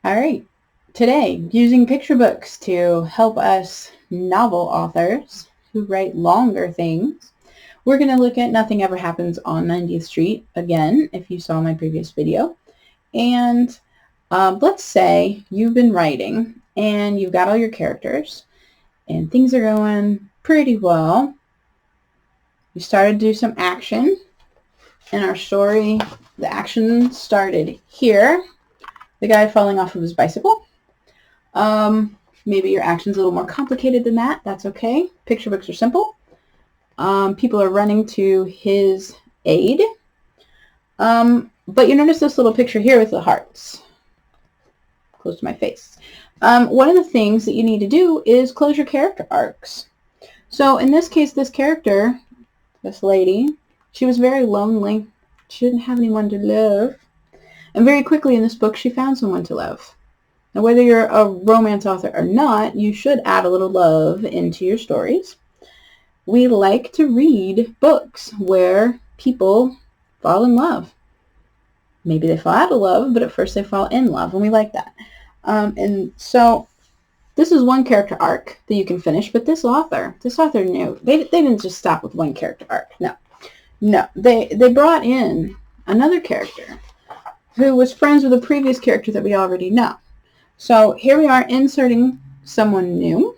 All right, today, using picture books to help us novel authors who write longer things, we're going to look at Nothing Ever Happens on 90th Street again, if you saw my previous video. And let's say you've been writing and you've got all your characters and things are going pretty well. You started to do some action in our story. The action started here. The guy falling off of his bicycle. Maybe your action's a little more complicated than that. That's okay. Picture books are simple. People are running to his aid. But you notice this little picture here with the hearts. Close to my face. One of the things that you need to do is close your character arcs. So in this case, this character, this lady, she was very lonely. She didn't have anyone to love. And very quickly in this book, she found someone to love. Now, whether you're a romance author or not, you should add a little love into your stories. We like to read books where people fall in love. Maybe they fall out of love, but at first they fall in love, and we like that. And so this is one character arc that you can finish, but this author knew. They didn't just stop with one character arc. No. They brought in another character who was friends with a previous character that we already know. So here we are inserting someone new,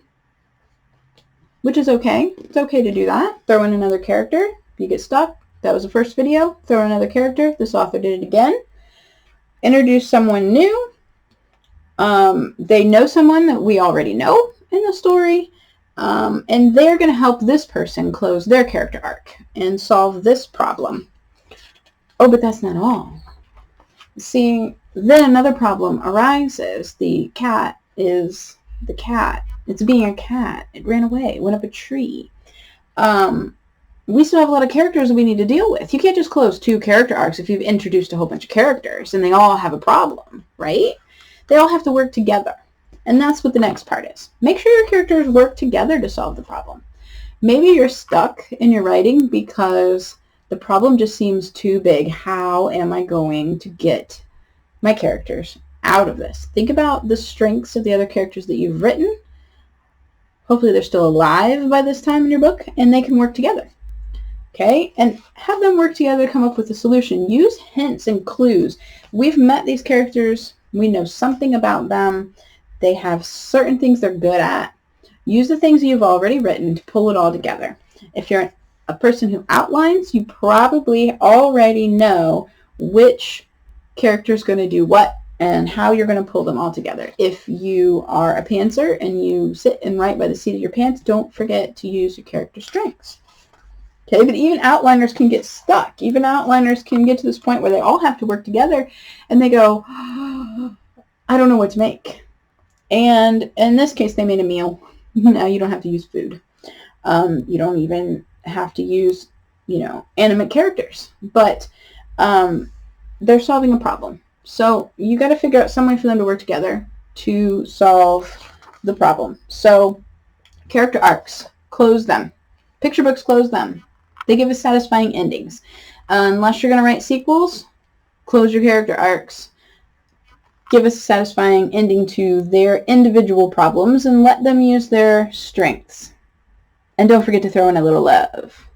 which is okay. It's okay to do that. Throw in another character. If you get stuck, that was the first video. Throw in another character. This author did it again. Introduce someone new. They know someone that we already know in the story. And they're going to help this person close their character arc and solve this problem. Oh, but that's not all. See, then another problem arises. The cat is the cat. It's being a cat. It ran away, went up a tree. We still have a lot of characters that we need to deal with. You can't just close 2 character arcs if you've introduced a whole bunch of characters and they all have a problem, right? They all have to work together. And that's what the next part is. Make sure your characters work together to solve the problem. Maybe you're stuck in your writing because the problem just seems too big. How am I going to get my characters out of this? Think about the strengths of the other characters that you've written. Hopefully they're still alive by this time in your book and they can work together. Okay? And have them work together to come up with a solution. Use hints and clues. We've met these characters. We know something about them. They have certain things they're good at. Use the things you've already written to pull it all together. If you're a person who outlines, you probably already know which character is going to do what and how you're going to pull them all together. If you are a pantser and you sit and write by the seat of your pants, don't forget to use your character strengths. Okay, but even outliners can get stuck. Even outliners can get to this point where they all have to work together and they go, oh, I don't know what to make. And in this case, they made a meal. Now you don't have to use food. You don't even have to use, animate characters. But they're solving a problem. So you got to figure out some way for them to work together to solve the problem. So character arcs, close them. Picture books, close them. They give us satisfying endings. Unless you're going to write sequels, close your character arcs. Give us a satisfying ending to their individual problems and let them use their strengths. And don't forget to throw in a little love.